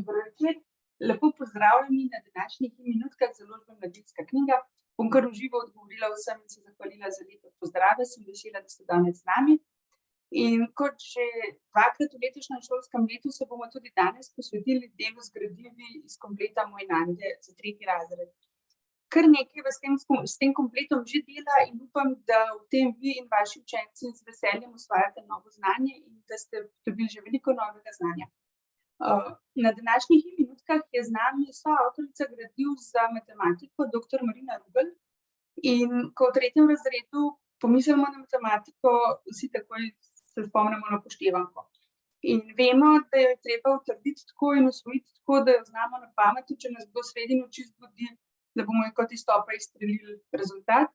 Dober večer. Lepo pozdravljeni na današnjih minutkah založbe Mladinska knjiga. Bom kar v živo odgovorila vsem in se zahvalila za lepe pozdrave. Sem vesela, da ste danes z nami. In kot že dvakrat v letošnjem šolskem letu se bomo tudi danes posvetili delu z gradivi iz kompleta Mojnande za 3. razred. Kar nekaj vas s tem kompletom že dela in upam, da v tem vi in vaši učenci z veseljem usvajate novo znanje in da ste dobili že veliko novega znanja. Na današnjih minutkah je z nami soavtorica gradiv za matematiko, dr. Marina Rubelj. In ko v 3. razredu pomislimo na matematiko, vsi takoj se spomnimo na upoštevanko. In vemo, da jo je treba utrditi tako in usvojiti tako, da jo znamo na pamet, če nas kdo sredi noči zbudi, da bomo kot iz topa izstrelili rezultat.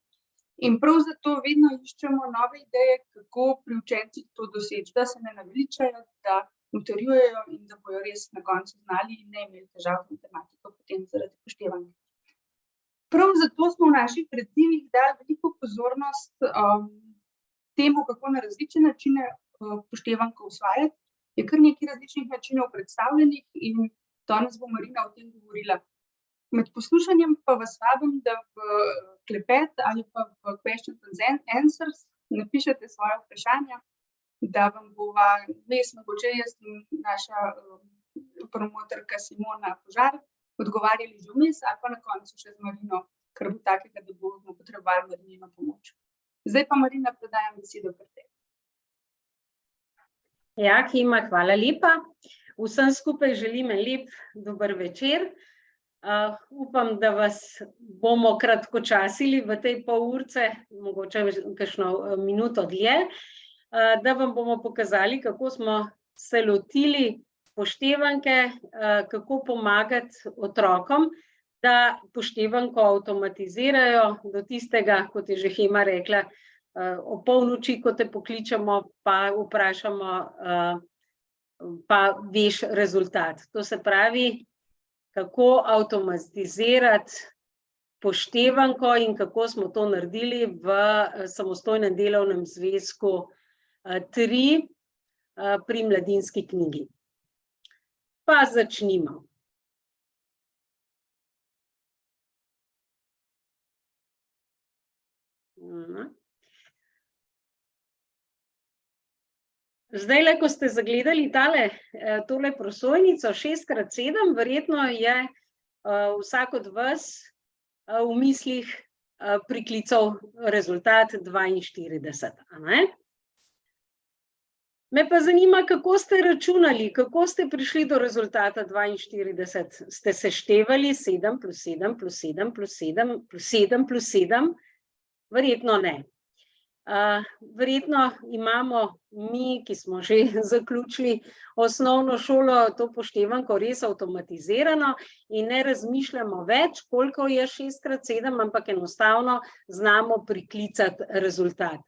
In prav zato vedno iščemo nove ideje, kako pri učencih to doseči, da se ne naveličajo, da utrjujejo in da bojo res na koncu znali in ne imeli težav z matematiko potem zaradi upoštevanke. Prav zato smo v naših gradivih dali veliko pozornost temu, kako na različne načine upoštevanko usvajati. Je kar nekaj različnih načinov predstavljenih in danes bo Marina o tem govorila. Med poslušanjem pa vas vabim, da v klepet ali pa v questions and answers napišete svoje vprašanja, da vam bova vmes, mogoče jaz in naša promotorka Simona Požar odgovarjali že vmes ali pa na koncu še z Marino, kar bo takega, da bomo potrebovali Marinino pomoč. Zdaj pa Marina, predajam besedo pri tebi. Ja, Hima, hvala lepa. Vsem skupaj želim en lep dober večer. Upam, da vas bomo kratkočasili v tej pol urce, mogoče kakšno minuto dlje, da vam bomo pokazali, kako smo se lotili upoštevanke, kako pomagati otrokom, da upoštevanko avtomatizirajo do tistega, kot je že Hema rekla, o polnoči, ko te pokličemo, pa vprašamo, pa veš rezultat. To se pravi, kako avtomatizirati upoštevanko in kako smo to naredili v samostojnem delovnem zvezku 3 pri Mladinski knjigi. Pa začnimo. Zdajle, ko ste zagledali tole prosojnico 6x7, verjetno je vsak od vas v mislih priklical rezultat 42, a ne? Me pa zanima, kako ste računali, kako ste prišli do rezultata 42. Ste seštevali 7 plus 7 plus 7 plus 7 plus 7 plus 7? Verjetno ne. Verjetno imamo mi, ki smo že zaključili osnovno šolo, to upoštevanko res avtomatizirano in ne razmišljamo več, koliko je 6x7, ampak enostavno znamo priklicati rezultat.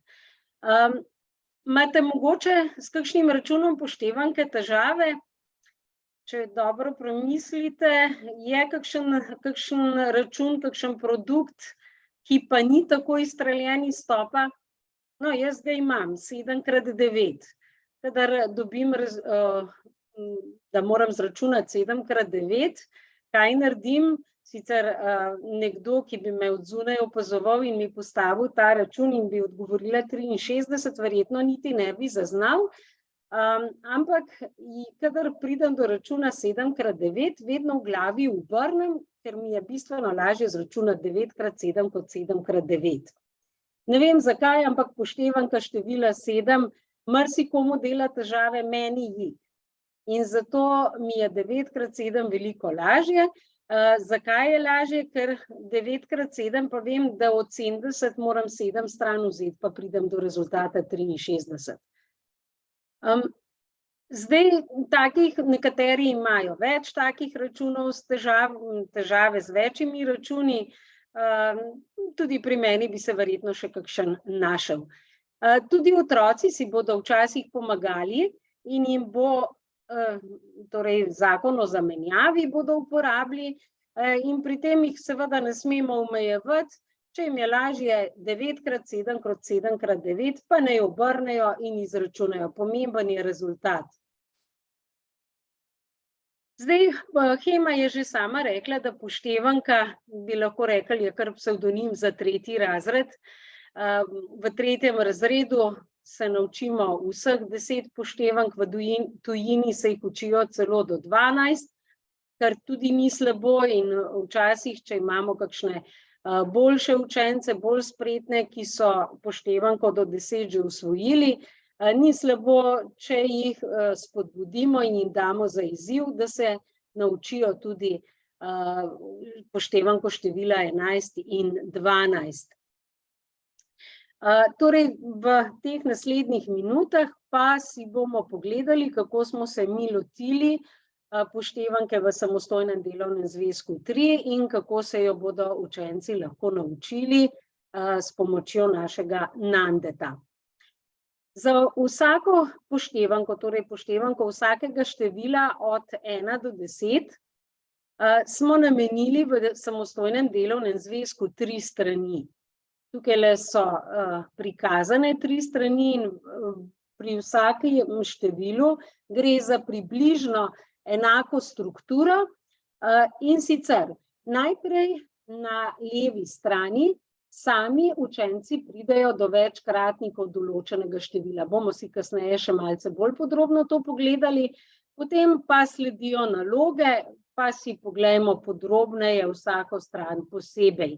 Imate mogoče s kakšnim računom upoštevanke težave? Če dobro premislite, je kakšen račun, kakšen produkt, ki pa ni tako izstreljen iz topa? No, jaz ga imam, 7x9. Kadar dobim, da moram zračunati 7x9, kaj naredim? Sicer nekdo, ki bi me od zunaj opazoval in mi postavil ta račun in bi odgovorila 63, verjetno niti ne bi zaznal. Ampak, kadar pridem do računa 7x9, vedno v glavi obrnem, ker mi je bistveno lažje zračunati 9x7 kot 7x9. Ne vem zakaj, ampak upoštevanka števila 7 marsikomu dela težave, meni jih. In zato mi je 9x7 veliko lažje. Zakaj je lažje? Ker 9x7 pa vem, da od 70 moram 7 stran vzeti, pa pridem do rezultata 63. Zdaj, nekateri imajo več takih računov, težave z večjimi računi, tudi pri meni bi se verjetno še kakšen našel. Tudi otroci si bodo včasih pomagali in jim bo, torej zakon o zamenjavi bodo uporabili in pri tem jih seveda ne smemo omejevati, če jim je lažje 9x7 kot 7x9, pa naj obrnejo in izračunajo. Pomemben je rezultat. Zdaj, Hema je že sama rekla, da poštevanka, bi lahko rekli, je kar psevdonim za 3. razred. V 3. razredu se naučimo vseh 10 poštevank, v tujini se jih učijo celo do 12, kar tudi ni slabo in včasih, če imamo kakšne boljše učence, bolj spretne, ki so poštevanko do 10 že usvojili, ni slabo, če jih spodbudimo in jim damo za izziv, da se naučijo tudi poštevanko števila 11 in 12. Torej, v teh naslednjih minutah pa si bomo pogledali, kako smo se mi lotili poštevanke v samostojnem delovnem zvezku 3 in kako se jo bodo učenci lahko naučili s pomočjo našega Nandeta. Za vsako poštevanko, torej poštevanko vsakega števila od 1 do 10, smo namenili v samostojnem delovnem zvezku 3 strani. Tukaj so prikazane 3 strani in pri vsakem številu gre za približno enako strukturo in sicer najprej na levi strani sami učenci pridejo do večkratnikov določenega števila. Bomo si kasneje še malce bolj podrobno to pogledali, potem pa sledijo naloge, pa si poglejmo podrobneje vsako stran posebej.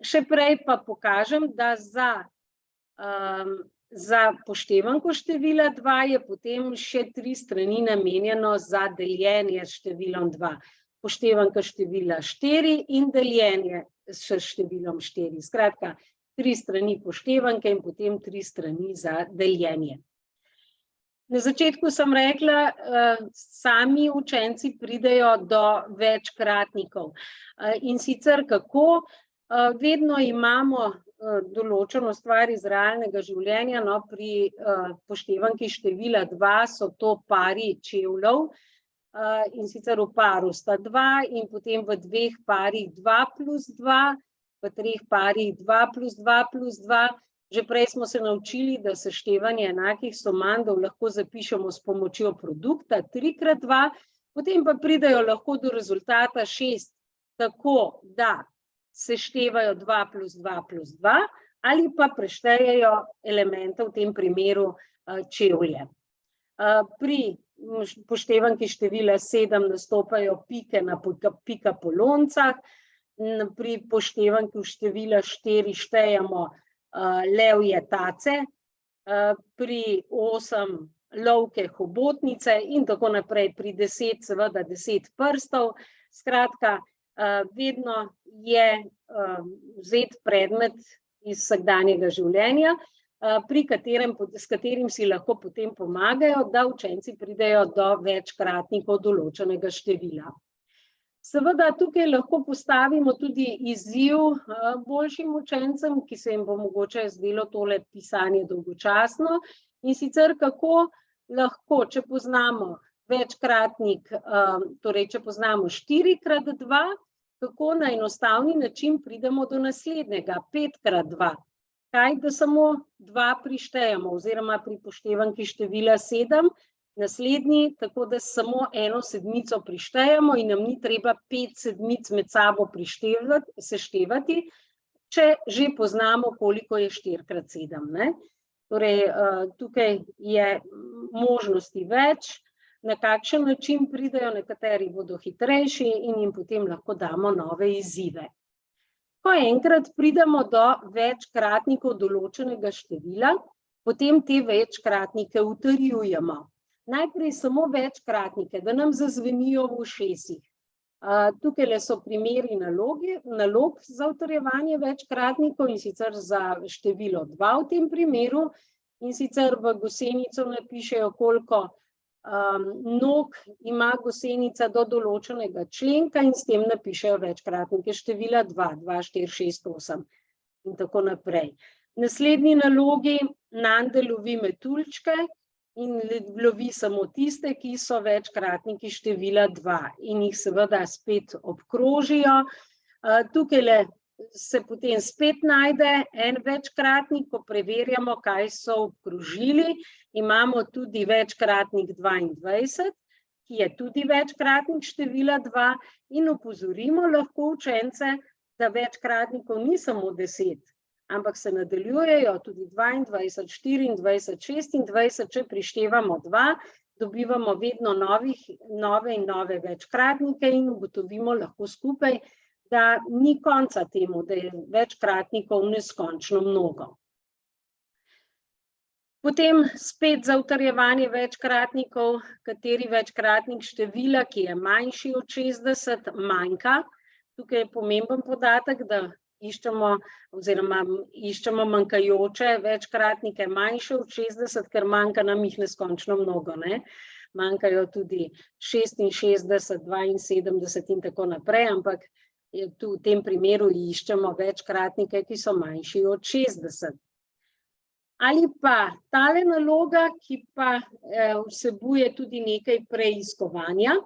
Še prej pa pokažem, da za poštevanko števila 2 je potem še 3 strani namenjeno za deljenje s številom 2. Poštevanka števila 4 in deljenje s številom 4. Skratka, 3 strani poštevanke in potem 3 strani za deljenje. Na začetku sem rekla, sami učenci pridejo do večkratnikov. In sicer kako? Vedno imamo določeno stvar iz realnega življenja, no, pri poštevanki števila 2 so to pari čevljev, in sicer v paru sta 2 in potem v 2 parih 2 plus 2, v 3 parih 2 plus 2 plus 2. Že prej smo se naučili, da seštevanje enakih somandov lahko zapišemo s pomočjo produkta 3x2, potem pa pridejo lahko do rezultata 6, tako da seštevajo 2 plus 2 plus 2 ali pa preštejejo elemente, v tem primeru čevlje. Pri poštevanki števila 7 nastopajo pike na pikapoloncah, pri poštevanki števila 4 štejemo levje tace, pri 8 lovke hobotnice in tako naprej, pri 10 seveda 10 prstov. Skratka, vedno je vzet predmet iz vsakdanjega življenja, s katerim si lahko potem pomagajo, da učenci pridejo do večkratnikov določenega števila. Seveda tukaj lahko postavimo tudi izziv boljšim učencem, ki se jim bo mogoče zdelo tole pisanje dolgočasno, in sicer kako lahko, če poznamo večkratnik, torej če poznamo 4x2, kako na enostavni način pridemo do naslednjega, 5x2. Kaj, da samo 2 prištejemo, oziroma pri poštevanki števila 7, naslednji, tako da samo eno sedmico prištejemo in nam ni treba 5 sedmic med sabo seštevati, če že poznamo, koliko je 4x7. Torej, tukaj je možnosti več, na kakšen način pridejo, nekateri bodo hitrejši in jim potem lahko damo nove izzive. Ko enkrat pridemo do večkratnikov določenega števila, potem te večkratnike utrjujemo. Najprej samo večkratnike, da nam zazvenijo v ušesih. Tukaj so primeri nalog za utrjevanje večkratnikov, in sicer za število 2 v tem primeru, in sicer v gosenico napišejo, koliko nog ima gosenica do določenega členka in s tem napišejo večkratnike števila 2, 2, 4, 6, 8 in tako naprej. Naslednji nalogi, Nande lovi metuljčke in lovi samo tiste, ki so večkratniki števila 2 in jih seveda spet obkrožijo. Tukaj se potem spet najde en večkratnik, ko preverjamo, kaj so obkrožili. Imamo tudi večkratnik 22 ki je tudi večkratnik števila 2 in opozorimo lahko učence, da večkratnikov ni samo 10, ampak se nadaljujejo tudi 22, 24, 26, če prištevamo 2, dobivamo vedno nove in nove večkratnike in ugotovimo lahko skupaj, da ni konca temu, da je večkratnikov neskončno mnogo. Potem spet za utrjevanje večkratnikov, kateri večkratnik števila, ki je manjši od 60, manjka. Tukaj je pomemben podatek, da iščemo manjkajoče večkratnike manjše od 60, ker manjka nam jih neskončno mnogo, ne? Manjkajo tudi 66, 72 in tako naprej, ampak tu v tem primeru iščemo večkratnike, ki so manjši od 60. Ali pa tale naloga, ki pa vsebuje tudi nekaj preiskovanja,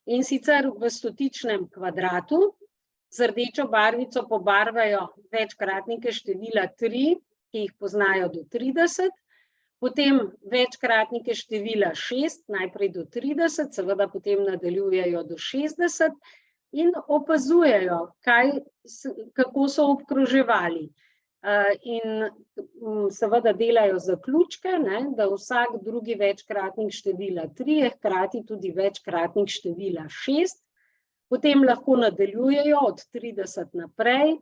in sicer v stotičnem kvadratu z rdečo barvico pobarvajo večkratnike števila 3, ki jih poznajo do 30, potem večkratnike števila 6, najprej do 30, seveda potem nadaljujejo do 60 in opazujejo, kako so obkroževali. In seveda delajo zaključke, da vsak drugi večkratnik števila 3 je hkrati tudi večkratnik števila 6, potem lahko nadaljujejo od 30 naprej,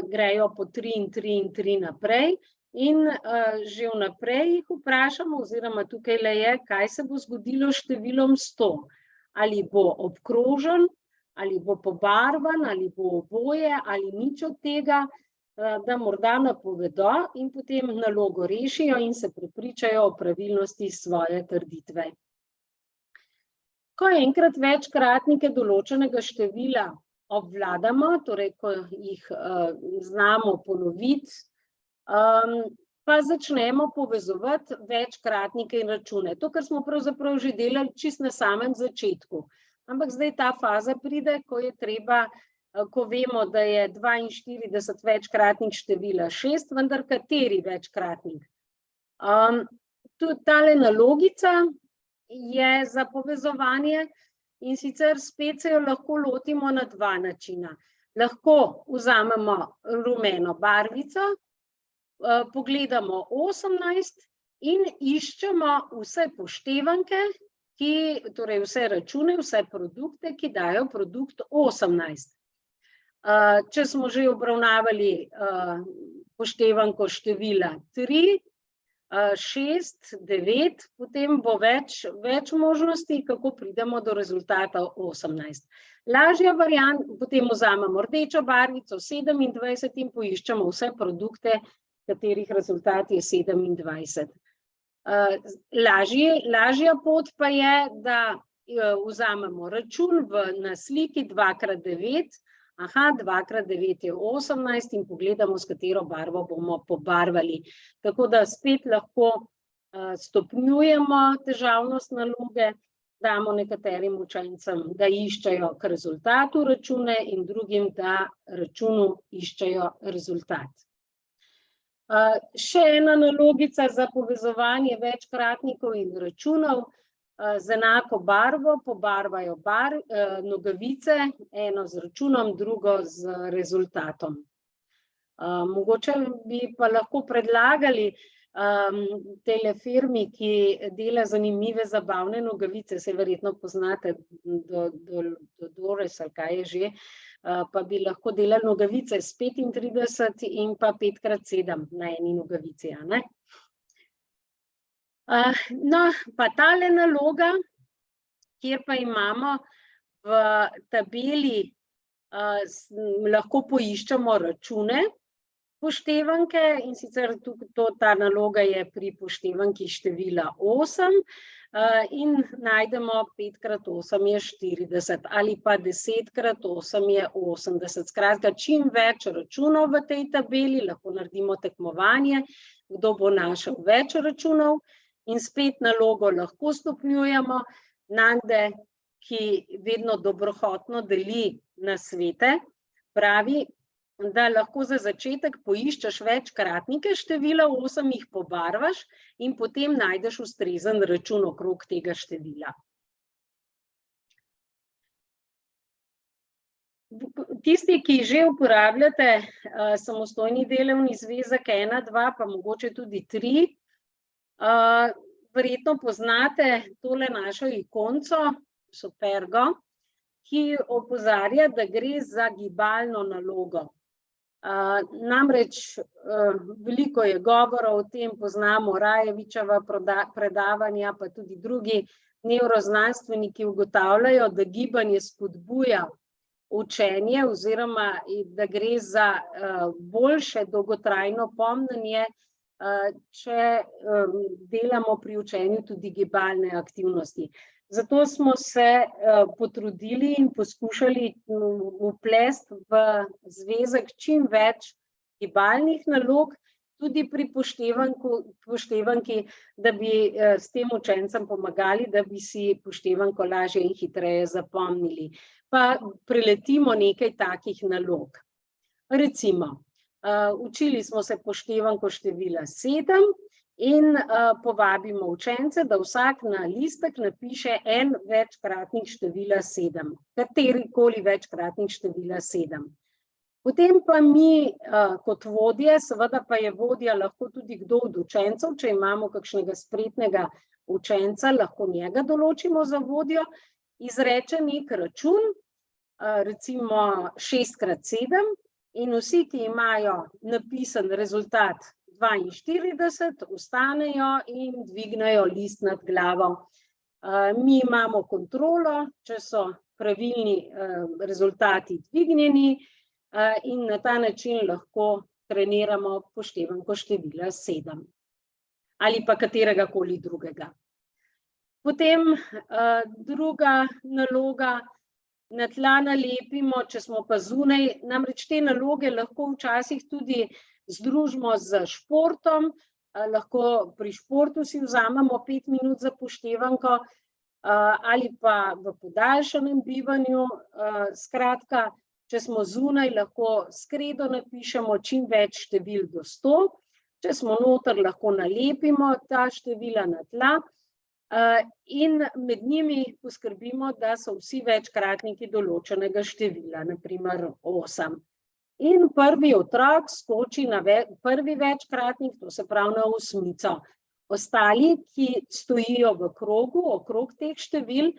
grejo po 3 in 3 in 3 naprej in že vnaprej jih vprašamo, oziroma tukaj je, kaj se bo zgodilo s številom 100. Ali bo obkrožen, ali bo pobarvan, ali bo oboje, ali nič od tega, da morda napovedo in potem nalogo rešijo in se prepričajo o pravilnosti svoje trditve. Ko enkrat večkratnike določenega števila obvladamo, torej ko jih znamo ponoviti, pa začnemo povezovati večkratnike in račune. To, kar smo pravzaprav že delali čisto na samem začetku. Ampak zdaj ta faza pride, ko je treba, ko vemo, da je 42 večkratnik števila 6, vendar kateri večkratnik? Tudi tale nalogica je za povezovanje in sicer spet se jo lahko lotimo na dva načina. Lahko vzamemo rumeno barvico, pogledamo 18 in iščemo vse poštevanke, torej vse račune, vse produkte, ki dajo produkt 18. Če smo že obravnavali poštevanko števila 3, 6, 9, potem bo več možnosti, kako pridemo do rezultata 18. Lažja varianta, potem vzamemo rdečo barvico 27 in poiščemo vse produkte, katerih rezultat je 27. Lažja pot pa je, da vzamemo račun na sliki 2x9, 2x9 je 18 in pogledamo, s katero barvo bomo pobarvali. Tako da spet lahko stopnjujemo težavnost naloge, damo nekaterim učencem, da iščejo k rezultatu račune in drugim, da računu iščejo rezultat. Še ena nalogica za povezovanje večkratnikov in računov. Z enako barvo pobarvajo nogavice, eno z računom, drugo z rezultatom. Mogoče bi pa lahko predlagali tele firmi, ki dela zanimive zabavne nogavice, se verjetno poznate, Dodores ali kaj je že, pa bi lahko delali nogavice s 35 in pa 5x7 na eni nogavici, a ne? No, pa tale naloga, kjer pa imamo v tabeli, lahko poiščemo račune poštevanke in sicer ta naloga je pri poštevanki števila 8 in najdemo 5x8 je 40 ali pa 10x8 je 80. Skratka, čim več računov v tej tabeli, lahko naredimo tekmovanje, kdo bo našel več računov. In spet nalogo lahko stopnjujemo. Nande, ki vedno dobrohotno deli nasvete, pravi, da lahko za začetek poiščeš večkratnike števila 8, jih pobarvaš in potem najdeš ustrezen račun okrog tega števila. Tisti, ki že uporabljate samostojni delovni zvezek 1, 2, pa mogoče tudi 3, verjetno poznate tole našo ikonco, Supergo, ki opozarja, da gre za gibalno nalogo. Namreč veliko je govora o tem, poznamo Rajevičeva predavanja, pa tudi drugi nevroznanstveniki ugotavljajo, da gibanje spodbuja učenje oziroma da gre za boljše dolgotrajno pomnjenje, če delamo pri učenju tudi gibalne aktivnosti. Zato smo se potrudili in poskušali vplesti v zvezek čim več gibalnih nalog, tudi pri poštevanki, da bi s tem učencem pomagali, da bi si poštevanko lažje in hitreje zapomnili. Pa preletimo nekaj takih nalog. Recimo, učili smo se poštevanko števila 7 in povabimo učence, da vsak na listek napiše en večkratnik števila 7, katerikoli večkratnik števila 7. Potem pa mi kot vodje, seveda pa je vodja lahko tudi kdo od učencev, če imamo kakšnega spretnega učenca, lahko njega določimo za vodjo, izreče nek račun, recimo 6x7, in vsi, ki imajo napisan rezultat 42, vstanejo in dvignejo list nad glavo. Mi imamo kontrolo, če so pravilni rezultati dvignjeni, in na ta način lahko treniramo poštevanko števila 7 ali pa kateregakoli drugega. Potem druga naloga, na tla nalepimo, če smo pa zunaj, namreč te naloge lahko včasih tudi združimo z športom, lahko pri športu si vzamemo 5 minut za poštevanko ali pa v podaljšanem bivanju, skratka, če smo zunaj, lahko s kredo napišemo čim več števil do 100, če smo noter, lahko nalepimo ta števila na tla in med njimi poskrbimo, da so vsi večkratniki določenega števila, na primer 8. In prvi otrok skoči na prvi večkratnik, to se pravi na 8. Ostali, ki stojijo v krogu, okrog teh števil,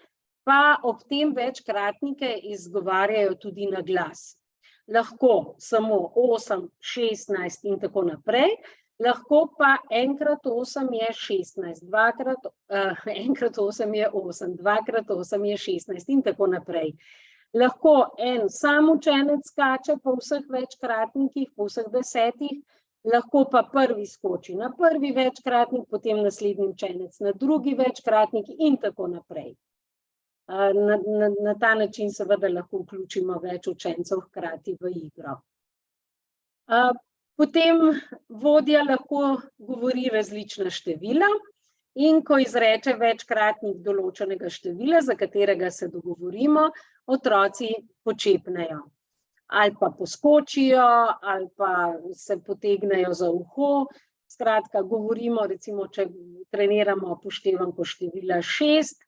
pa ob tem večkratnike izgovarjajo tudi na glas. Lahko samo 8, 16 in tako naprej, lahko pa 1x8 je 16, 1x8 je 8, 2x8 je 16 in tako naprej. Lahko en sam učenec skače po vseh večkratnikih, po vseh 10, lahko pa prvi skoči na prvi večkratnik, potem naslednji učenec na drugi večkratnik in tako naprej. Na ta način seveda lahko vključimo več učencev hkrati v igro. Potem vodja lahko govori različna števila in ko izreče večkratnik določenega števila, za katerega se dogovorimo, otroci počepnejo. Ali pa poskočijo, ali pa se potegnejo za uho. Skratka, govorimo, recimo, če treniramo poštevanko števila 6,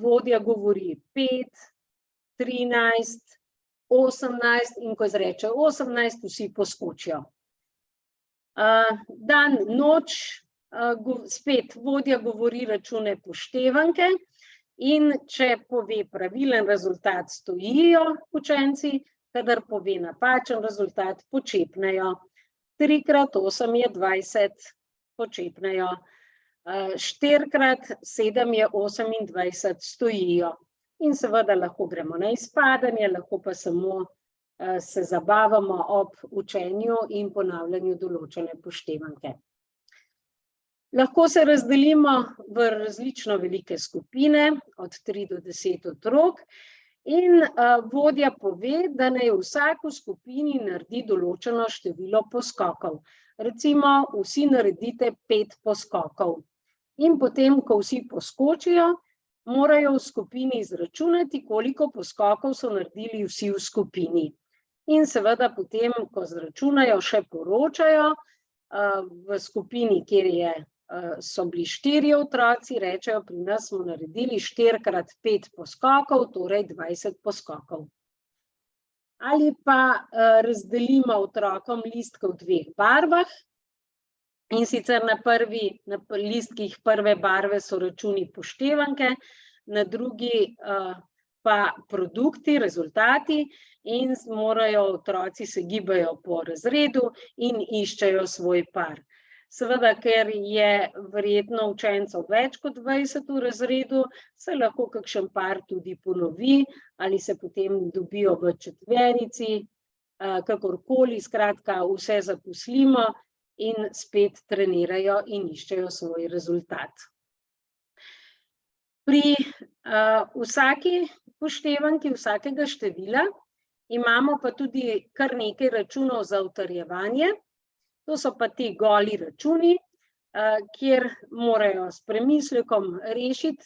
vodja govori 5, 13, 18 in ko izreče 18, vsi poskočijo. Dan, noč, spet vodja govori račune poštevanke in če pove pravilen rezultat, stojijo učenci, kadar pove napačen rezultat, počepnejo. 3x8 je 20, počepnejo. 4x7 je 28, stojijo. In seveda lahko gremo na izpadanje, lahko pa samo se zabavamo ob učenju in ponavljanju določene poštevanke. Lahko se razdelimo v različno velike skupine, od 3 do 10 otrok, in vodja pove, da naj vsak v skupini naredi določeno število poskokov. Recimo, vsi naredite 5 poskokov. In potem, ko vsi poskočijo, morajo v skupini izračunati, koliko poskokov so naredili vsi v skupini. In seveda potem, ko izračunajo, še poročajo v skupini, kjer so bili 4 otroci, rečejo, pri nas smo naredili 4x5 poskokov, torej 20 poskokov. ali pa razdelimo otrokom listke v dveh barvah. In sicer na listkih prve barve so računi poštevanke, na drugi pa produkti, rezultati, in morajo otroci se gibajo po razredu in iščejo svoj par. Seveda, ker je verjetno učencev več kot 20 v razredu, se lahko kakšen par tudi ponovi ali se potem dobijo v četverici, kakorkoli, skratka, vse zaposlimo in spet trenirajo in iščejo svoj rezultat. Pri vsaki poštevanki vsakega števila imamo pa tudi kar nekaj računov za utrjevanje. To so pa ti goli računi, kjer morajo s premislekom rešiti,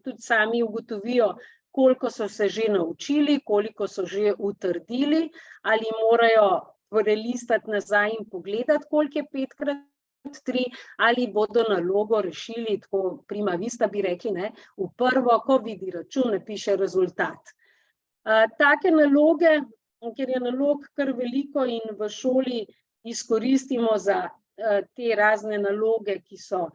tudi sami ugotovijo, koliko so se že naučili, koliko so že utrdili, ali morajo prelistati nazaj in pogledati, koliko je 5x3, ali bodo nalogo rešili, tako prima vista bi rekli, ne, v prvo, ko vidi račun, napiše rezultat. Take naloge, ker je nalog kar veliko in v šoli izkoristimo za te razne naloge, ki so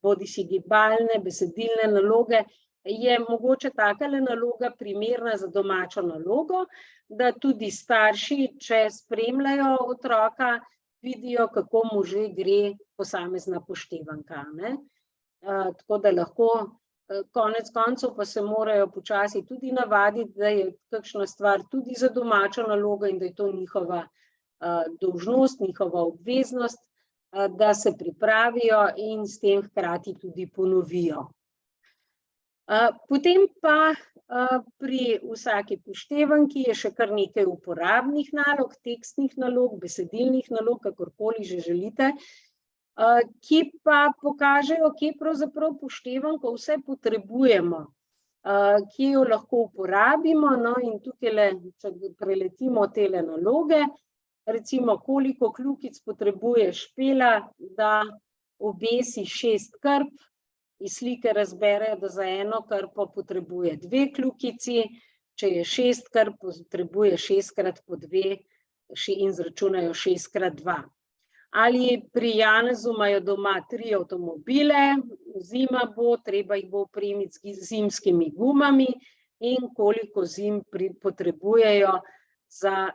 bodisi gibalne, besedilne naloge, je mogoče takale naloga primerna za domačo nalogo, da tudi starši, če spremljajo otroka, vidijo, kako mu že gre posamezna poštevanka, ne. Tako da lahko, konec koncev pa se morajo počasi tudi navaditi, da je kakšna stvar tudi za domačo nalogo in da je to njihova dolžnost, njihova obveznost, da se pripravijo in s tem hkrati tudi ponovijo. Potem pa pri vsaki poštevanki je še kar nekaj uporabnih nalog, tekstnih nalog, besedilnih nalog, kakorkoli že želite, ki pa pokažejo, kje pravzaprav poštevanko vse potrebujemo, kje jo lahko uporabimo, no, in tukajle, če preletimo tele naloge, recimo, koliko kljukic potrebuje Špela, da obesi 6 krp, iz slike razberejo, da za eno krpo potrebuje 2 kljukici, če je 6 krp, potrebuje 6 krat po 2 in izračunajo 6 krat 2. Ali pri Janezu imajo doma 3 avtomobile, zima bo, treba jih bo opremiti z zimskimi gumami in koliko zim potrebujejo,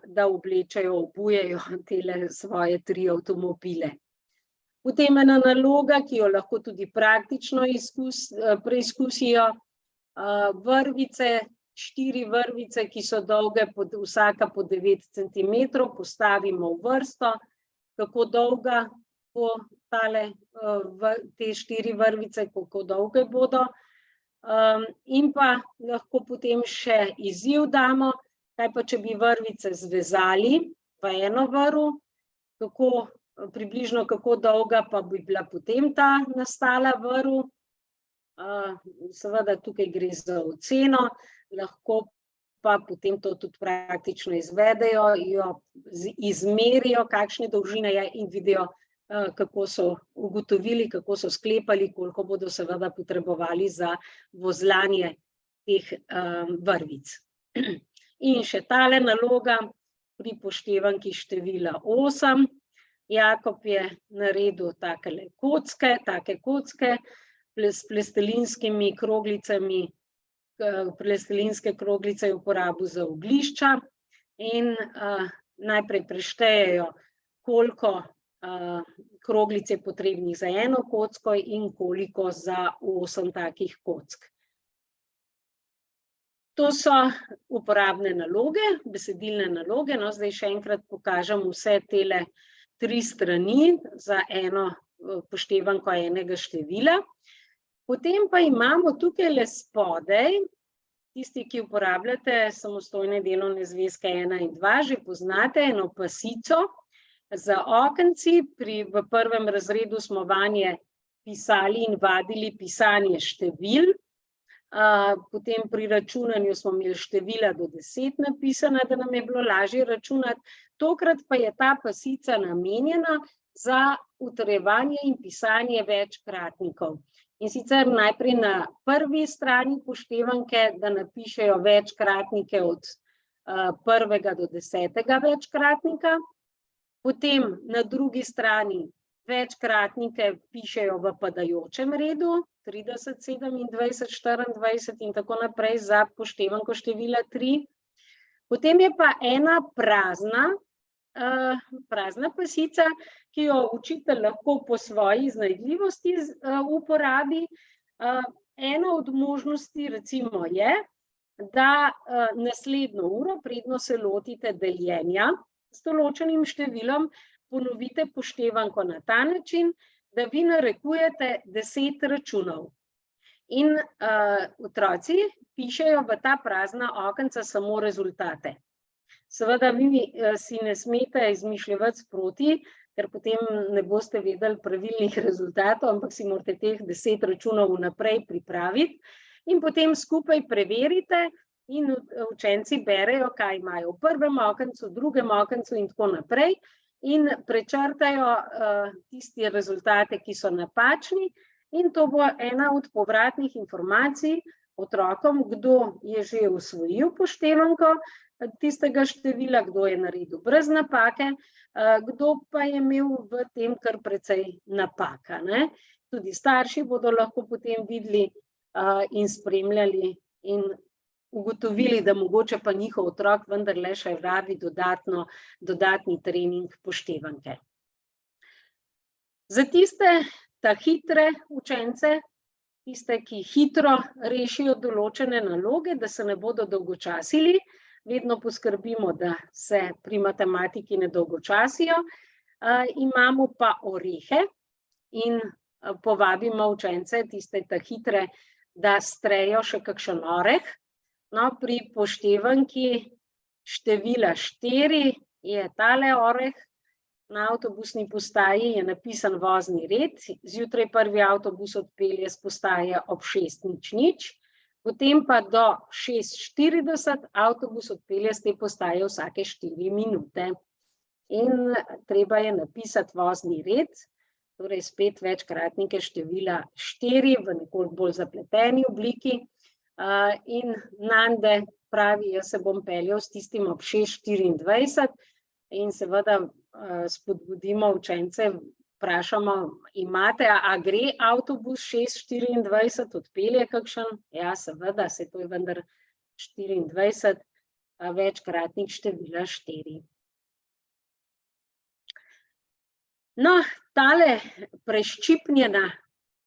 da oblečejo, obujejo tele svoje 3 avtomobile. Potem ena naloga, ki jo lahko tudi praktično preizkusijo, vrvice, 4 vrvice, ki so dolge vsaka po 9 centimetrov, postavimo v vrsto, kako dolga bo te 4 vrvice, kako dolge bodo. In pa lahko potem še izziv damo, kaj pa, če bi vrvice zvezali v eno vrv, približno kako dolga pa bi bila potem ta nastala vrv. Seveda tukaj gre za oceno, lahko pa potem to tudi praktično izvedejo, jo izmerijo, kakšne dolžine je in vidijo, kako so ugotovili, kako so sklepali, koliko bodo seveda potrebovali za vozlanje teh vrvic. In še tale naloga pri poštevanki števila 8. Jakob je naredil take kocke s plastelinskimi kroglicami, plastelinske kroglice je uporabil za oglišča in najprej preštejejo, koliko kroglic je potrebnih za eno kocko in koliko za 8 takih kock. To so uporabne naloge, besedilne naloge, no, zdaj še enkrat pokažem vse tele 3 strani za eno poštevanko enega števila. Potem pa imamo tukajle spodaj, tisti, ki uporabljate samostojne delovne zvezke 1 in 2, že poznate eno pasico za okenci. V 1. razredu smo vanje pisali in vadili pisanje števil. Potem pri računanju smo imeli števila do 10 napisana, da nam je bilo lažje računati. Tokrat pa je ta pasica namenjena za utrjevanje in pisanje večkratnikov. In sicer najprej na prvi strani poštevanke, da napišejo večkratnike od 1. do 10. večkratnika. Potem na drugi strani večkratnike pišejo v padajočem redu, 30, 27, 24 in tako naprej za poštevanko števila 3. Potem je pa ena prazna pasica, ki jo učitelj lahko po svoji iznajdljivosti uporabi. Ena od možnosti recimo je, da naslednjo uro, predno se lotite deljenja z določenim številom, ponovite poštevanko na ta način, da vi narekujete 10 računov. In otroci pišejo v ta prazna okenca samo rezultate. Seveda vi si ne smete izmišljevati sproti, ker potem ne boste vedeli pravilnih rezultatov, ampak si morate teh 10 računov vnaprej pripraviti in potem skupaj preverite in učenci berejo, kaj imajo v prvem okencu, v drugem okencu in tako naprej in prečrtajo tiste rezultate, ki so napačni in to bo ena od povratnih informacij otrokom, kdo je že usvojil poštevanko tistega števila, kdo je naredil brez napake, kdo pa je imel v tem kar precej napaka. Tudi starši bodo lahko potem videli in spremljali in ugotovili, da mogoče pa njihov otrok vendarle še rabi dodatni trening poštevanke. Za tiste ta hitre učence, tiste, ki hitro rešijo določene naloge, da se ne bodo dolgočasili, vedno poskrbimo, da se pri matematiki ne dolgočasijo. Imamo pa orehe in povabimo učence, tiste ta hitre, da strejo še kakšen oreh. No, pri poštevanki števila 4 je tale oreh, na avtobusni postaji je napisan vozni red, zjutraj prvi avtobus odpelje s postaje ob 6:00, potem pa do 6:40 avtobus odpelje s te postaje vsake 4 minute. In treba je napisati vozni red, torej spet večkratnike števila 4 v nekoliko bolj zapleteni obliki. In Nande pravi, jaz se bom peljal s tistim ob 6:24 in seveda spodbudimo učence, vprašamo, imate, a gre avtobus 6:24, odpelje kakšen? Ja, seveda, se to je vendar 24, večkratnik števila 4. No, tale preščipnjena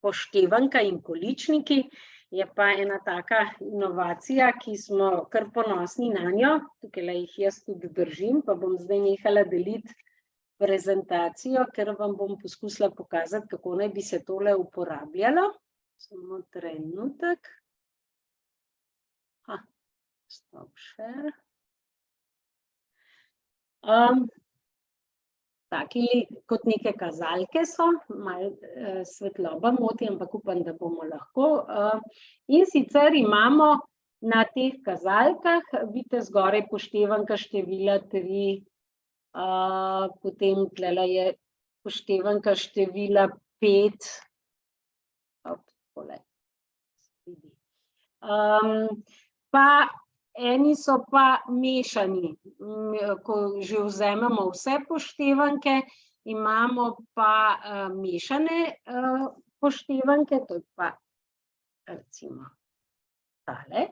poštevanka in količniki je pa ena taka inovacija, ki smo kar ponosni nanjo. Tukaj jih jaz tudi držim, pa bom zdaj nehala deliti prezentacijo, ker vam bom poskusila pokazati, kako naj bi se tole uporabljalo. Samo trenutek. Stop share. Taki kot neke kazalke so, malo svetloba moti, ampak upam, da bomo lahko. In sicer imamo na teh kazalkah, vidite zgoraj poštevanka števila 3, potem tlele je poštevanka števila 5. Pa eni so pa mešani, ko že vzamemo vse poštevanke, imamo pa mešane poštevanke, to je pa recimo tale,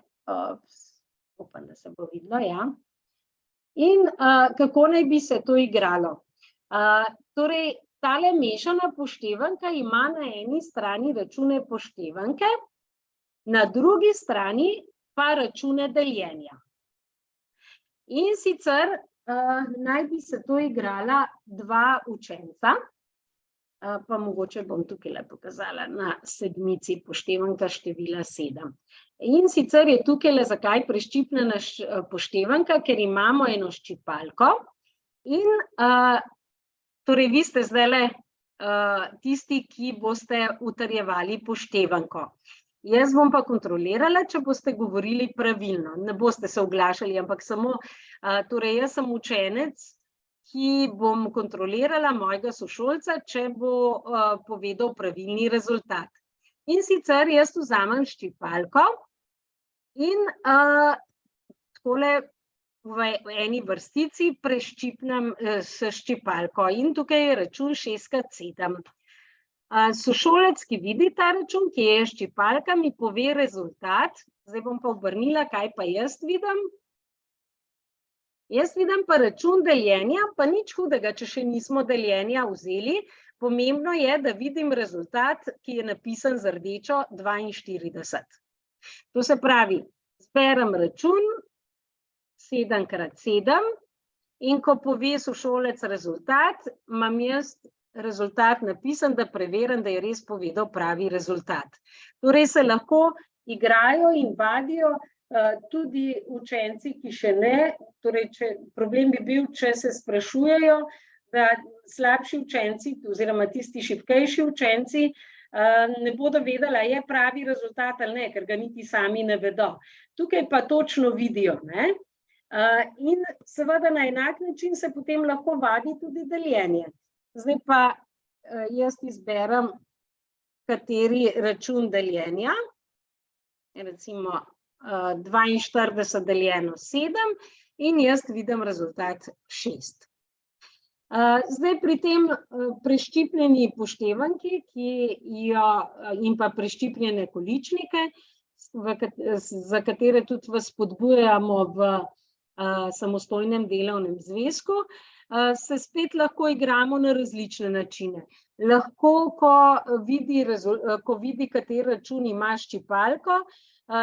upam, da se bo videlo, ja. In kako naj bi se to igralo? Torej, tale mešana poštevanka ima na eni strani račune poštevanke, na drugi strani pa račune deljenja. In sicer naj bi se to igrala dva učenca, pa mogoče bom tukaj pokazala na sedmici poštevanka števila 7. In sicer je tukaj zakaj preščipnjena poštevanka, ker imamo eno ščipalko in torej vi ste zdajle tisti, ki boste utrjevali poštevanko. Jaz bom pa kontrolirala, če boste govorili pravilno, ne boste se oglašali, ampak samo, torej jaz sem učenec, ki bom kontrolirala mojega sošolca, če bo povedal pravilni rezultat. In sicer jaz vzamem ščipalko in takole v eni vrstici preščipnem s ščipalko in tukaj je račun 6x7. Sošolec, ki vidi ta račun, ki je ščipalka, mi pove rezultat. Zdaj bom pa obrnila, kaj pa jaz vidim. Jaz vidim pa račun deljenja, pa nič hudega, če še nismo deljenja vzeli. Pomembno je, da vidim rezultat, ki je napisan z rdečo 42. To se pravi, zberem račun 7x7 in ko pove sošolec rezultat, imam jaz rezultat napisan, da preverim, da je res povedal pravi rezultat. Torej se lahko igrajo in vadijo tudi učenci, ki še ne, torej problem bi bil, če se sprašujejo, da slabši učenci oziroma tisti šibkejši učenci ne bodo vedeli, je pravi rezultat ali ne, ker ga niti sami ne vedo. Tukaj pa točno vidijo, ne? In seveda na enak način se potem lahko vadi tudi deljenje. Zdaj pa jaz izberem, kateri račun deljenja, recimo 42 deljeno 7 in jaz vidim rezultat 6. Zdaj pri tem preščipljeni poštevanki in pa preščipljene količnike, za katere tudi vas spodbujamo v samostojnem delovnem zvezku, se spet lahko igramo na različne načine. Lahko, ko vidi, kateri račun ima ščipalko,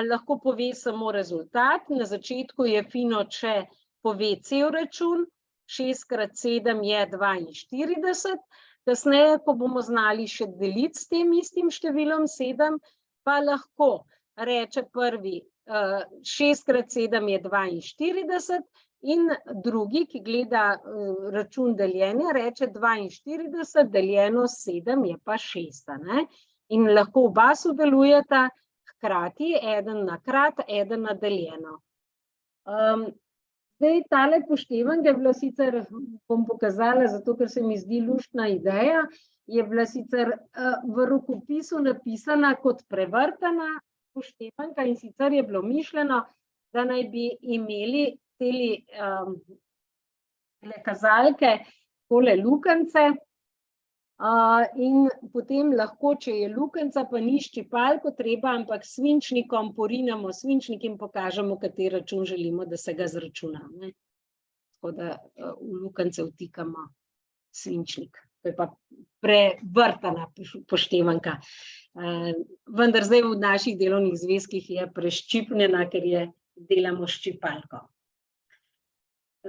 lahko pove samo rezultat. Na začetku je fino, če pove cel račun, 6x7 je 42, kasneje, ko bomo znali še deliti s tem istim številom 7, pa lahko reče prvi 6x7 je 42 in drugi, ki gleda račun deljenja, reče 42 deljeno 7 je pa 6. Ne? In lahko oba sodelujeta hkrati, eden na krat, eden na deljeno. Zdaj, tale poštevanka je bila sicer, bom pokazala, zato ker se mi zdi luštna ideja, je bila sicer v rokopisu napisana kot prevrtana poštevanka in sicer je bilo mišljeno, da naj bi imeli tele kazalke tole lukance in potem lahko, če je lukenca, pa ni ščipalko treba, ampak s svinčnikom porinemo svinčnik in pokažemo, kateri račun želimo, da se ga zračuna. Tako da v lukance vtikamo svinčnik. To je pa prevrtana poštevanka. Vendar zdaj v naših delovnih zvezkih je preščipnjena, ker je delamo s ščipalko.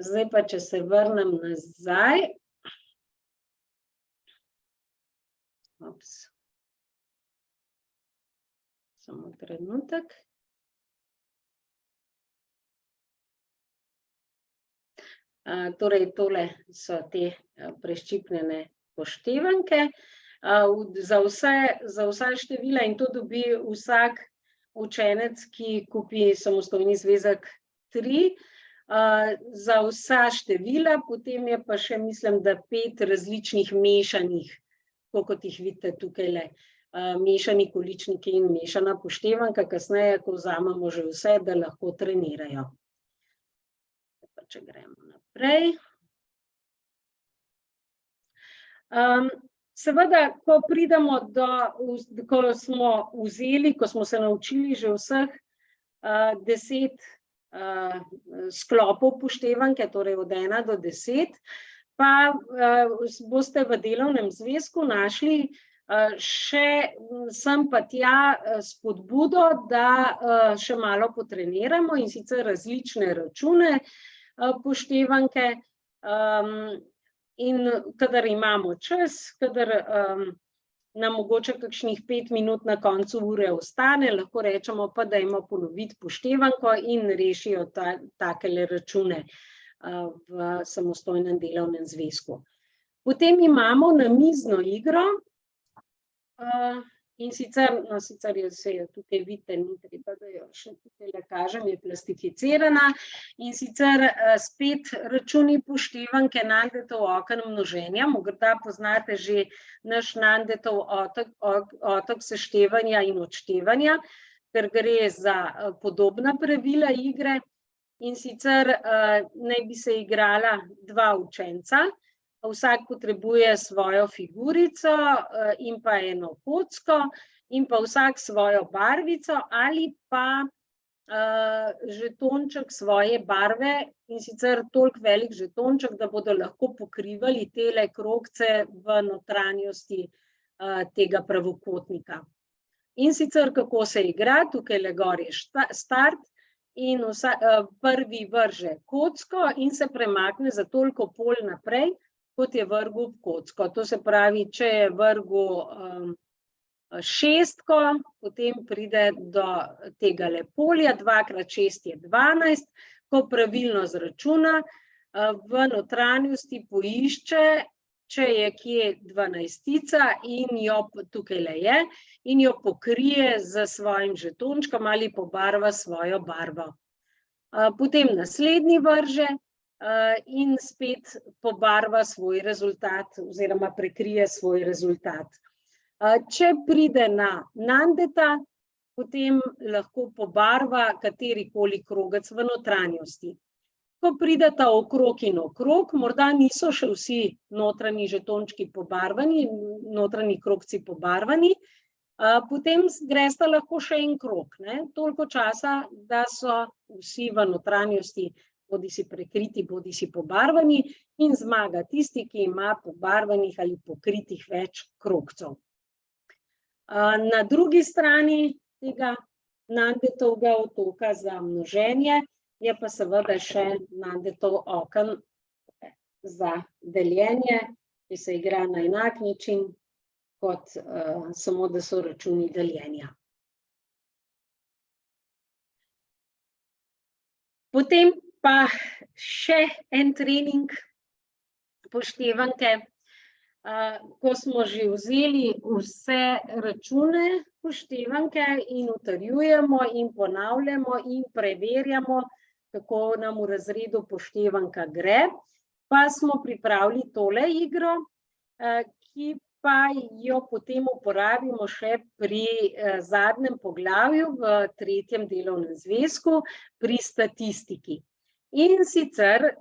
Zdaj pa, če se vrnem nazaj. Samo trenutek. Torej, tole so te preščipnjene poštevanke. Za vsa števila in to dobi vsak učenec, ki kupi samostojni zvezek 3. Za vsa števila, potem je pa še, mislim, da 5 različnih mešanih, kot jih vidite tukajle, mešani količniki in mešana poštevanka, kasneje, ko vzamemo že vse, da lahko trenirajo. Pa če gremo naprej. Seveda, ko pridemo ko smo vzeli, ko smo se naučili že vseh 10 sklopov poštevanke, torej od 1 do 10, pa boste v delovnem zvezku našli še sem pa tja spodbudo, da še malo potreniramo in sicer različne račune poštevanke in kadar imamo čas, kadar nam mogoče kakšnih 5 minut na koncu ure ostane, lahko rečemo pa dajmo ponoviti poštevanko in rešijo takele račune v samostojnem delovnem zvezku. Potem imamo namizno igro in sicer je tukaj vidite, ni treba, da jo še tukaj kažem, je plastificirana in sicer spet računi poštevanke Nandetov oken množenja. Morda poznate že naš Nandetov otok seštevanja in odštevanja, ker gre za podobna pravila igre. in sicer naj bi se igrala dva učenca, vsak potrebuje svojo figurico in pa eno kocko in pa vsak svojo barvico ali pa žetonček svoje barve, in sicer toliko velik žetonček, da bodo lahko pokrivali tele krogce v notranjosti tega pravokotnika. In sicer kako se igra, tukaj gor je start in prvi vrže kocko in se premakne za toliko pol naprej, kot je vrgel kocko. To se pravi, če je vrgel šestko, potem pride do tega polja, 2 krat 6 je 12, ko pravilno zračuna, v notranjosti poišče, če je kje 12-tica in jo tukaj je, in jo pokrije z svojim žetončkom ali pobarva svojo barvo. Potem naslednji vrže in spet pobarva svoj rezultat oziroma prekrije svoj rezultat. Če pride na Nandeta, potem lahko pobarva katerikoli krogec v notranjosti. Ko prideta okrog in okrog, morda niso še vsi notranji žetončki pobarvani, notranji krogci pobarvani, potem gresta lahko še en krog, toliko časa, da so vsi v notranjosti bodisi prekriti, bodisi pobarvani, in zmaga tisti, ki ima pobarvanih ali pokritih več krogcev. Na drugi strani tega Nandetovega otoka za množenje je pa seveda še Nandetov oken za deljenje, ki se igra na enak način, kot samo da so računi deljenja. Potem pa še en trening poštevanke. Ko smo že vzeli vse račune poštevanke in utrjujemo in ponavljamo in preverjamo, kako nam v razredu poštevanka gre, pa smo pripravili tole igro, ki pa jo potem uporabimo še pri zadnjem poglavju v 3. delovnem zvezku pri statistiki. In sicer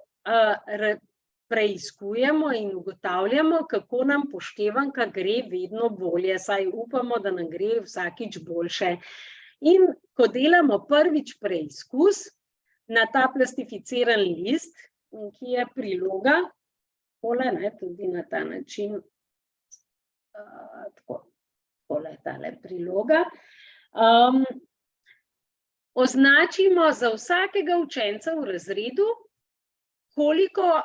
preiskujemo in ugotavljamo, kako nam poštevanka gre vedno bolje, saj upamo, da nam gre vsakič boljše. In ko delamo prvič preizkus na ta plastificiran list, ki je priloga, tudi na ta način, takole tale priloga, označimo za vsakega učenca v razredu, koliko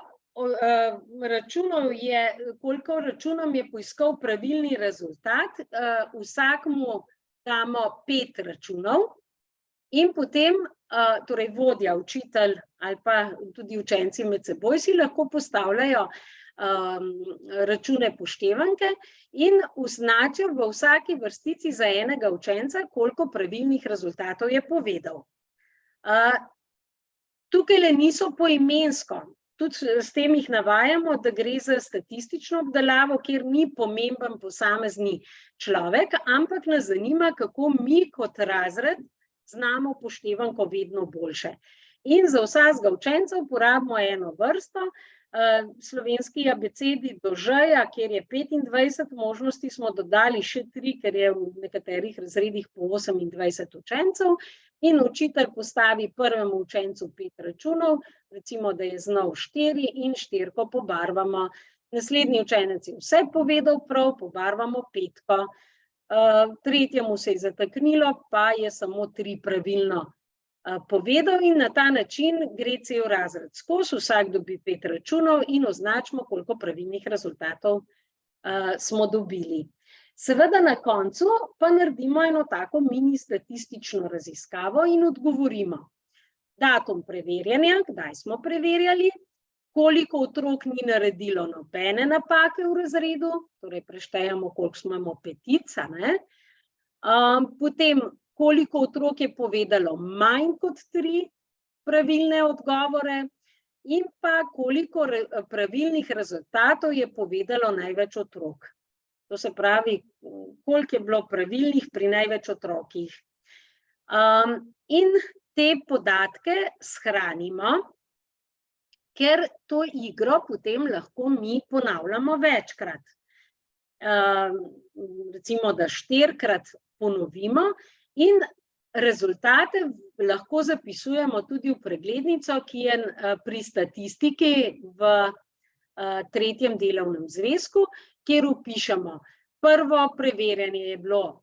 računom je poiskal pravilni rezultat, vsakmu damo 5 računov in potem, torej vodja, učitelj ali pa tudi učenci med seboj si lahko postavljajo račune poštevanke in označijo v vsaki vrstici za enega učenca, koliko pravilnih rezultatov je povedal. Tukaj niso poimensko. Tudi s tem jih navajamo, da gre za statistično obdelavo, kjer ni pomemben posamezni človek, ampak nas zanima, kako mi kot razred znamo poštevanko vedno boljše. In za vsakega učenca uporabimo eno vrsto, slovenski abecedi do Ž-ja, kjer je 25 možnosti, smo dodali še 3, ker je v nekaterih razredih po 28 učencev, in učitelj postavi prvemu učencu 5 računov, recimo, da je znal 4 in 4 pobarvamo. Naslednji učenec je vse povedal prav, pobarvamo 5. Tretjemu se je zataknilo, pa je samo 3 pravilno povedal in na ta način gre cel razred skozi, vsak dobi 5 računov in označimo, koliko pravilnih rezultatov smo dobili. Seveda na koncu pa naredimo eno tako mini statistično raziskavo in odgovorimo. Datum preverjanja, kdaj smo preverjali, koliko otrok ni naredilo nobene napake v razredu, torej preštejemo, koliko imamo petic, potem koliko otrok je povedalo manj kot 3 pravilne odgovore in pa koliko pravilnih rezultatov je povedalo največ otrok. To se pravi, koliko je bilo pravilnih pri največ otrokih. In te podatke shranimo, ker to igro potem lahko mi ponavljamo večkrat. Recimo, da 4-krat ponovimo in rezultate lahko zapisujemo tudi v preglednico, ki je pri statistiki v 3. delovnem zvezku, kjer vpišemo prvo preverjanje je bilo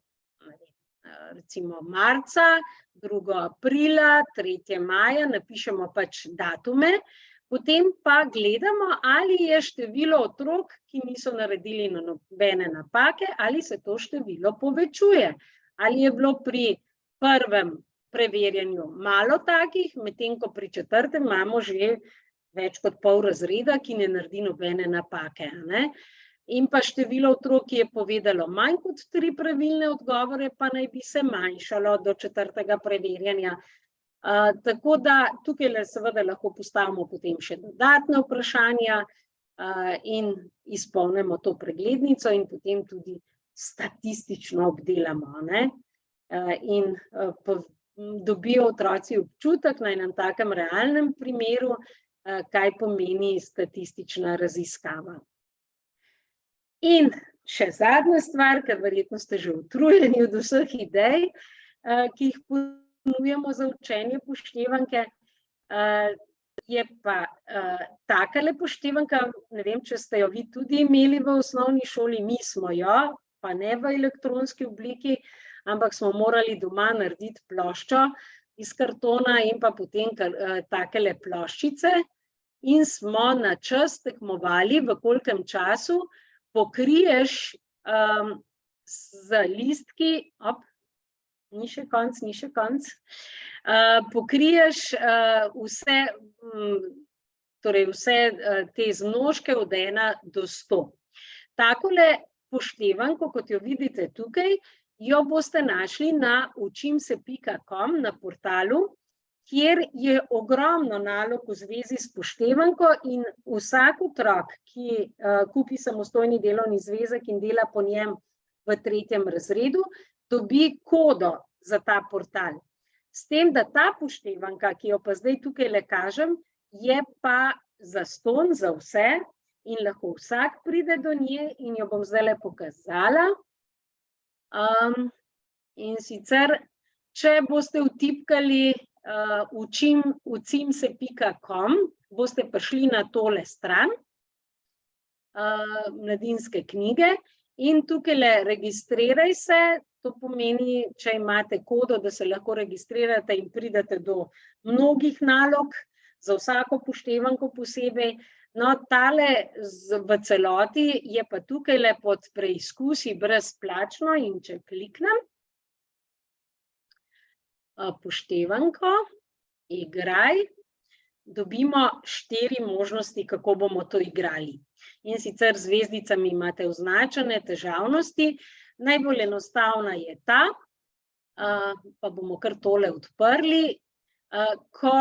recimo marca, 2. aprila, 3. maja, napišemo pač datume, potem pa gledamo, ali je število otrok, ki niso naredili nobene napake, ali se to število povečuje. Ali je bilo pri prvem preverjanju malo takih, medtem ko pri 4. imamo že več kot pol razreda, ki ne naredi nobene napake. In pa število otrok, ki je povedalo manj kot 3 pravilne odgovore, pa naj bi se manjšalo do 4. preverjanja. Tako da tukaj seveda lahko postavimo potem še dodatne vprašanja in izpolnimo to preglednico in potem tudi statistično obdelamo. In dobijo otroci občutek na enem takem realnem primeru, kaj pomeni statistična raziskava. In še zadnja stvar, ker verjetno ste že utrujeni od vseh idej, ki jih ponujamo za učenje poštevanke, je pa takale poštevanka, ne vem, če ste jo vi tudi imeli v osnovni šoli, mi smo jo, pa ne v elektronski obliki, ampak smo morali doma narediti ploščo iz kartona in pa potem takele ploščice in smo na čas tekmovali, v kolikem času pokriješ z listki, ni še konc, pokriješ vse te zmnožke od 1 do 100. Takole poštevanko, kot jo vidite tukaj, jo boste našli na učimse.com na portalu, kjer je ogromno nalog v zvezi s poštevanko in vsak otrok, ki kupi samostojni delovni zvezek in dela po njem v 3. razredu, dobi kodo za ta portal. S tem, da ta poštevanka, ki jo pa zdaj tukaj le kažem, je pa zastonj za vse in lahko vsak pride do nje in jo bom zdaj le pokazala. In sicer, če boste vtipkali učimse.com, boste prišli na tole stran mladinske knjige in tukaj registriraj se. To pomeni, če imate kodo, da se lahko registrirate in pridete do mnogih nalog, za vsako poštevanko posebej. No, tale v celoti je pa tukaj pod preizkusi brezplačno in če kliknem, poštevanko, igraj, dobimo 4 možnosti, kako bomo to igrali. In sicer z zvezdicami imate označene težavnosti. Najbolj enostavna je ta, pa bomo kar tole odprli, ko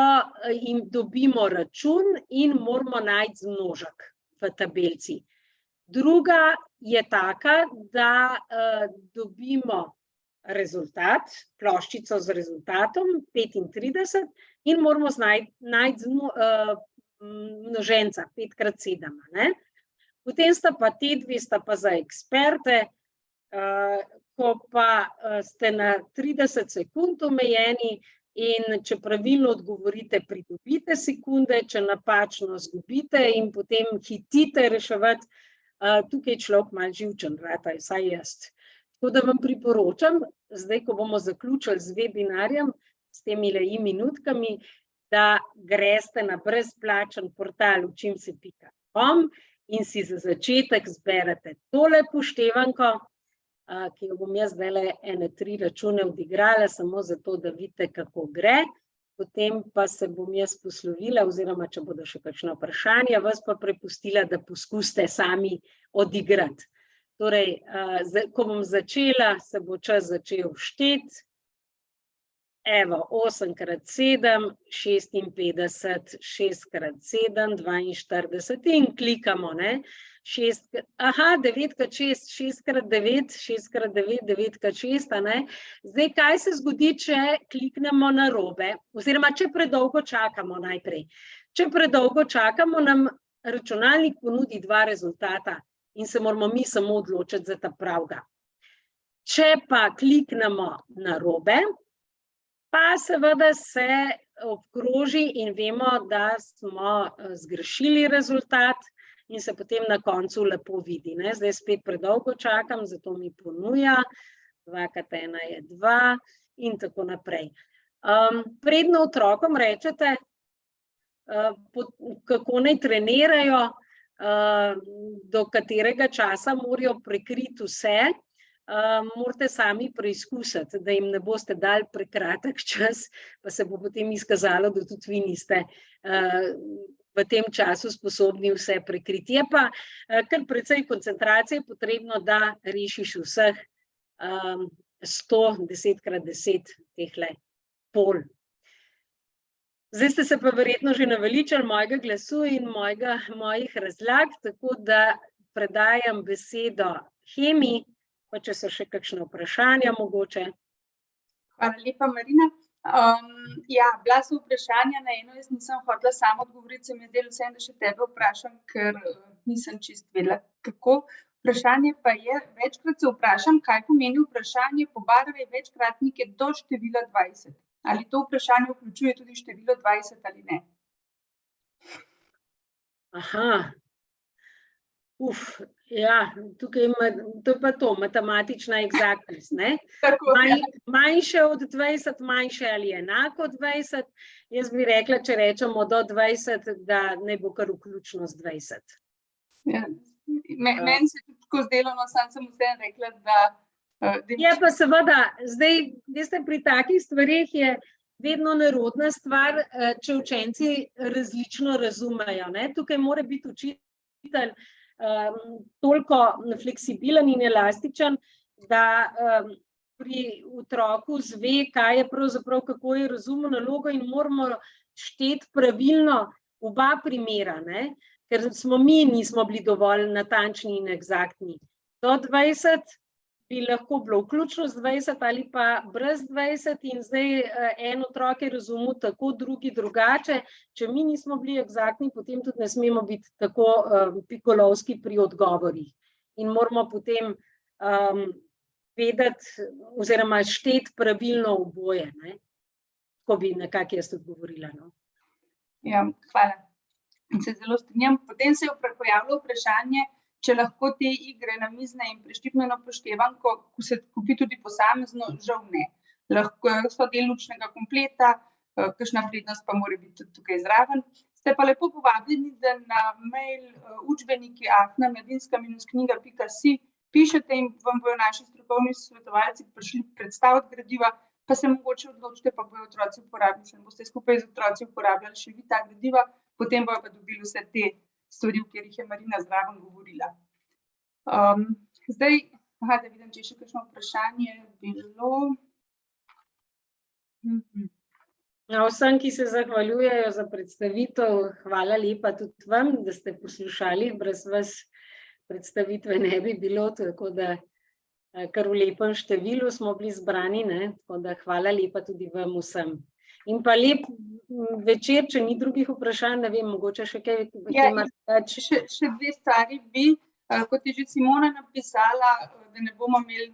jim dobimo račun in moramo najti zmnožek v tabelci. Druga je taka, da dobimo rezultat, ploščico z rezultatom 35 in moramo najti množenca 5x7. Potem sta pa te dve, sta pa za eksperte, ko pa ste na 30 sekund omejeni in če pravilno odgovorite, pridobite sekunde, če napačno izgubite in potem hitite reševati, tukaj človek malo živčen rata, vsaj jaz. Tako da vam priporočam, zdaj, ko bomo zaključili z webinarjem, s temi minutkami, da greste na brezplačen portal učimse.com in si za začetek zberete tole poštevanko, ki jo bom jaz zdaj ene 3 račune odigrala, samo zato, da vidite, kako gre. Potem pa se bom jaz poslovila, oziroma če bodo še kakšna vprašanja, vas pa prepustila, da poskusite sami odigrati. Torej, ko bom začela, se bo čas začel šteti. Evo, 8x7, 56, 6x7, 42 in klikamo, ne. 9x6, 6x9, 6x9, 9x6, a ne. Zdaj, kaj se zgodi, če kliknemo narobe, oziroma če predolgo čakamo najprej. Če predolgo čakamo, nam računalnik ponudi dva rezultata in se moramo mi samo odločiti za ta pravega. Če pa kliknemo narobe, pa seveda se obkroži in vemo, da smo zgrešili rezultat in se potem na koncu lepo vidi, ne. Zdaj spet predolgo čakam, zato mi ponuja, 2x1 je 2 in tako naprej. Predno otrokom rečete, kako naj trenirajo, do katerega časa morajo prekriti vse, morate sami preizkusiti, da jim ne boste dali prekratek čas, pa se bo potem izkazalo, da tudi vi niste v tem času sposobni vse prekriti. Je pa kar precej koncentracije potrebno, da rešiš vseh 110x10 tehle pol. Zdaj ste se pa verjetno že naveličali mojega glasu in mojih razlag, tako da predajam besedo Hemi, pa če so še kakšne vprašanja mogoče. Hvala lepa, Marina. Bila so vprašanja, na eno jaz nisem hotela sama odgovoriti, se mi je zdelo vseeno, da še tebe vprašam, ker nisem čisto vedela, kako. Vprašanje pa je, večkrat se vprašam, kaj pomeni vprašanje pobarvaj večkratnike do števila 20. Ali to vprašanje vključuje tudi število 20 ali ne? Aha. Tukaj to je pa to, matematična eksaktnost, ne. Tako, Manjše od 20, manjše ali enako od 20, jaz bi rekla, če rečemo do 20, da naj bo kar vključno z 20. Meni se je tudi tako zdelo, no, sam sem vseeno rekla, da je pa seveda, zdaj, veste, pri takih stvareh je vedno nerodna stvar, če učenci različno razumejo, ne. Tukaj mora biti učitelj toliko fleksibilen in elastičen, da pri otroku zve, kaj je pravzaprav, kako je razumel nalogo in moramo šteti pravilno oba primera, ne, ker nismo bili dovolj natančni in eksaktni. Do 20 bi lahko bilo vključno z 20 ali pa brez 20 in zdaj en otrok je razumel tako, drugi drugače. Če mi nismo bili eksaktni, potem tudi ne smemo biti tako pikolovski pri odgovorih. In moramo potem vedeti oziroma šteti pravilno oboje, ne. Tako bi nekako jaz odgovorila, no. Ja, hvala. Se zelo strinjam. Potem se je pojavilo vprašanje, če lahko te igre namizne in preštipnjeno upoštevanko, ko se kupi tudi posamezno, žal ne. Lahko so del učnega kompleta, kakšna vrednost pa mora biti tudi tukaj zraven. Ste pa lepo povabljeni, da na mail učbeniki@mladinska-knjiga.si pišete in vam bojo naši strokovni svetovalci prišli predstaviti gradiva, pa se mogoče odločite, pa bojo otroci uporabili, boste skupaj z otroci uporabljali še vi ta gradiva, potem bojo pa dobili vse te stvari, o katerih je Marina zraven govorila. Zdaj, da vidim, če je še kakšno vprašanje bilo. Vsem, ki se zahvaljujejo za predstavitev, hvala lepa tudi vam, da ste poslušali, brez vas predstavitve ne bi bilo, tako da kar v lepem številu smo bili zbrani, ne, tako da hvala lepa tudi vam vsem. In pa lep večer, če ni drugih vprašanj, ne vem, mogoče še kaj. Še dve stvari bi, kot je že Simona napisala, da ne bomo imeli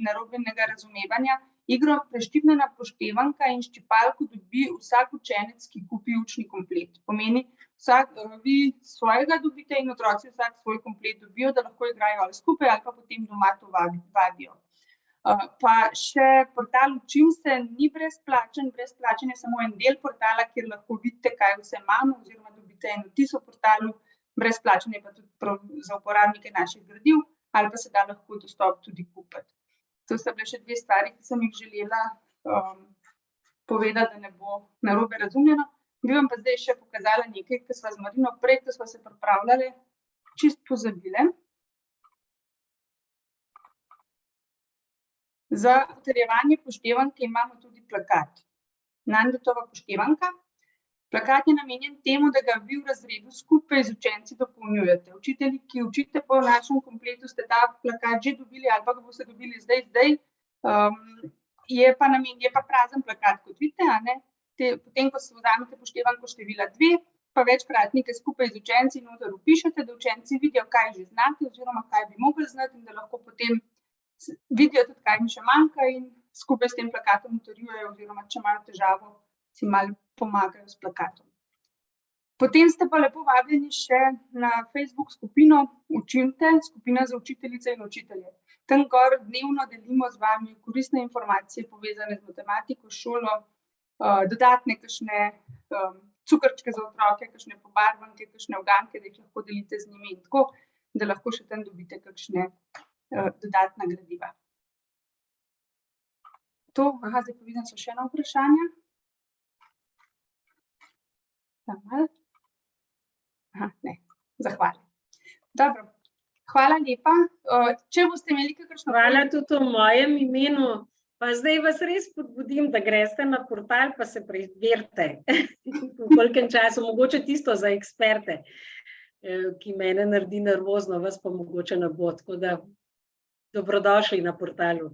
narobenega razumevanja. Igro preštipnjena upoštevanka in ščipalko dobi vsak učenec, ki kupi učni komplet. Pomeni, vi svojega dobite in otroci vsak svoj komplet dobijo, da lahko igrajo ali skupaj ali pa potem doma to vadijo. Pa še portal Učim se ni brezplačen, brezplačen je samo en del portala, kjer lahko vidite, kaj vse imamo, oziroma dobite en vtis o portalu, brezplačen je pa tudi za uporabnike naših gradiv, ali pa se da lahko dostop tudi kupiti. To sta bile še dve stvari, ki sem jih želela povedati, da ne bo narobe razumljeno. Bi vam pa zdaj še pokazala nekaj, ki sva z Marino prej, ko sva se pripravljali, čisto pozabile. Za utrjevanje poštevanke imamo tudi plakat. Nandetova poštevanka. Plakat je namenjen temu, da ga vi v razredu skupaj z učenci dopolnjujete. Učitelji, ki učite po našem kompletu, ste ta plakat že dobili ali pa ga boste dobili zdaj. Je pa prazen plakat, kot vidite, a ne. Potem, ko se vzamete poštevanko števila 2, pa večkratnike skupaj z učenci noter vpišete, da učenci vidijo, kaj že znate oziroma kaj bi mogli znati in da lahko potem vidijo tudi, kaj jim še manjka in skupaj s tem plakatom utrjujejo oziroma, če imajo težavo, si malo pomagajo s plakatom. Potem ste pa lepo vabljeni še na Facebook skupino Učimte, skupina za učiteljice in učitelje. Tam gor dnevno delimo z vami koristne informacije povezane z matematiko, šolo, dodatne kakšne cukrčke za otroke, kakšne pobarvanke, kakšne uganke, da jih lahko delite z njimi in tako, da lahko še tam dobite kakšne dodatna gradiva. Zdaj pa vidim, so še ena vprašanja. Ne, zahvaljujem. Dobro, hvala lepa. Če boste imeli kakršno... Hvala tudi v mojem imenu. Pa zdaj vas res spodbudim, da greste na portal pa se preverite. V kolikem času, mogoče tisto za eksperte, ki mene naredi nervozno, vas pa mogoče ne bo, tako da dobrodošli na portalu.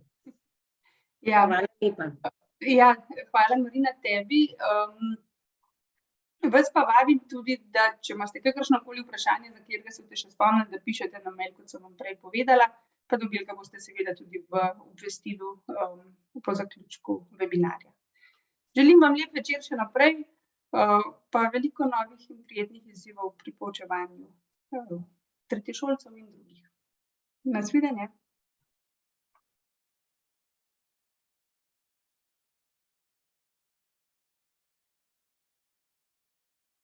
Hvala lepa. Ja, hvala Marina tebi. Vas pa vabim tudi, da če imate kakršnokoli vprašanje, za katerega se boste še spomnili, da pišete na mail, kot sem vam prej povedala, pa dobili ga boste seveda tudi v obvestilu po zaključku webinarja. Želim vam lep večer še naprej, pa veliko novih in prijetnih izzivov pri poučevanju tretješolcev in drugih. Nasvidenje.